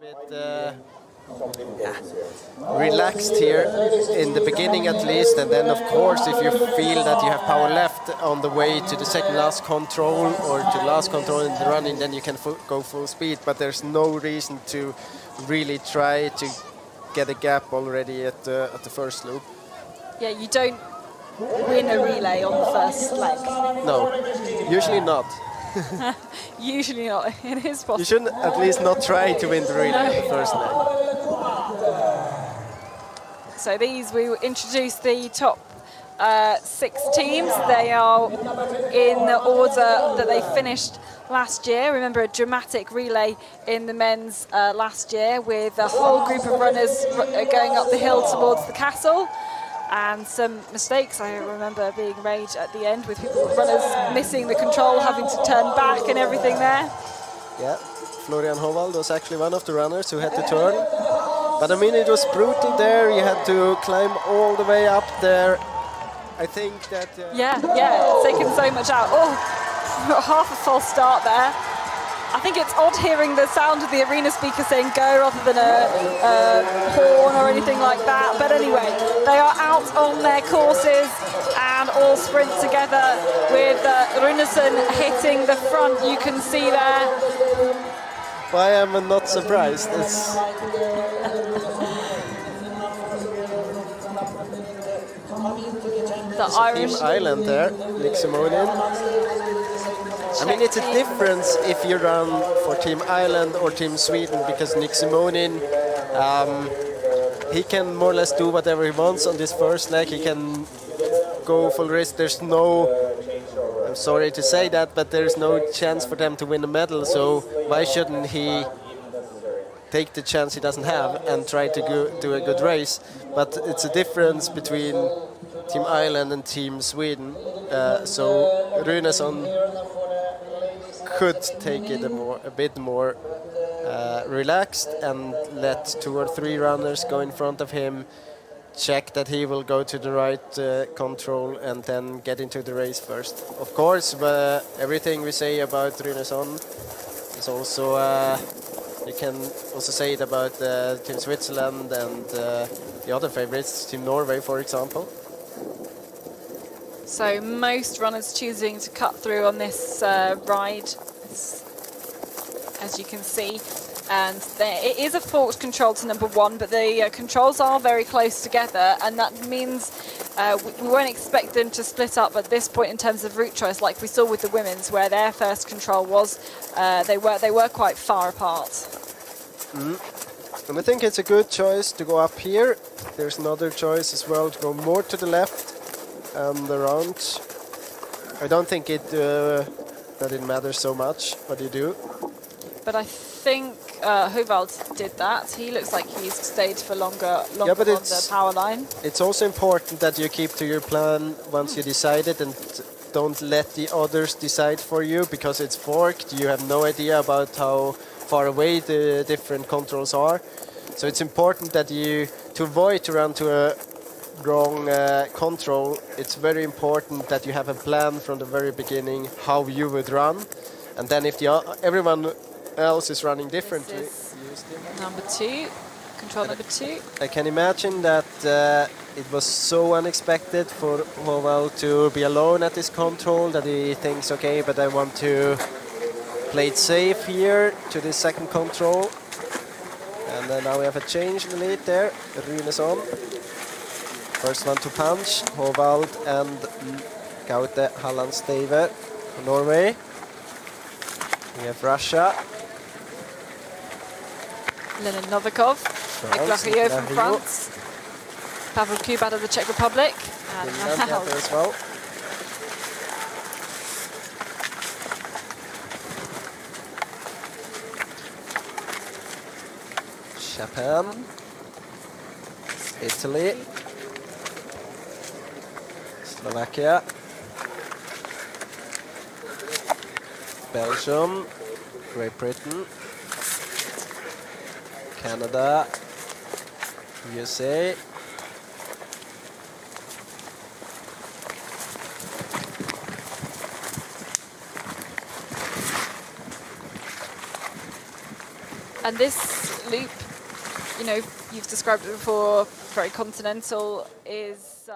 bit relaxed here in the beginning at least, and then of course if you feel that you have power left on the way to the second last control or to last control in the running, then you can go full speed, but there's no reason to really try to get a gap already at the first loop. Yeah, you don't win a relay on the first leg. No, usually not. Usually not. It is possible. You shouldn't at least not try to win the relay at the first leg. So these, we introduce the top 6 teams. They are in the order that they finished last year. Remember a dramatic relay in the men's last year with a whole group of runners going up the hill towards the castle. And some mistakes, I remember being made at the end with people, runners missing the control, having to turn back and everything there. Yeah, Florian Hovald was actually one of the runners who had to turn. But I mean, it was brutal there. You had to climb all the way up there. I think that... Yeah, it's taken so much out. Oh, half a false start there. I think it's odd hearing the sound of the arena speaker saying go rather than a horn or anything like that. But anyway, they are out on their courses and all sprint together with Runesson hitting the front. You can see there. Why am I not surprised? It's the Irish Team Ireland there, Nick Simonin. I mean, it's a difference if you run for Team Ireland or Team Sweden, because Nick Simonin, he can more or less do whatever he wants on this first leg. He can go full risk. There's no, I'm sorry to say that, but there's no chance for them to win a medal. So why shouldn't he take the chance he doesn't have and try to do a good race? But it's a difference between Team Ireland and Team Sweden. So Runesson could take it a bit more relaxed and let 2 or 3 runners go in front of him, check that he will go to the right control and then get into the race first. Of course, everything we say about Runesson is also, you can also say it about Team Switzerland and the other favorites, Team Norway, for example. So most runners choosing to cut through on this ride, as you can see. And it is a forked control to number 1, but the controls are very close together, and that means we won't expect them to split up at this point in terms of route choice, like we saw with the women's, where their first control was they were quite far apart. And I think it's a good choice to go up here. There's another choice as well to go more to the left and around. I don't think that it matters so much what you do. But I think Hovald did that. He looks like he's stayed for longer yeah, but on the power line. It's also important that you keep to your plan once you decide it and don't let the others decide for you, because it's forked. You have no idea about how far away the different controls are. So it's important that to avoid to run to a wrong control, it's very important that you have a plan from the very beginning how you would run, and then if everyone else is running differently. Number 2, control number 2. I can imagine that it was so unexpected for Hovald to be alone at this control that he thinks, okay, but I want to play it safe here to this second control. And then now we have a change in the lead there. Runesson. First one to punch, Hovald and Gaute Hallandsteve from Norway. We have Russia. Lenin Novikov, Eclario from France, Pavel Kubat of the Czech Republic, and now as well. Japan, Italy, Slovakia, Belgium, Great Britain, Canada, USA, And this loop, you know, you've described it before, very continental, is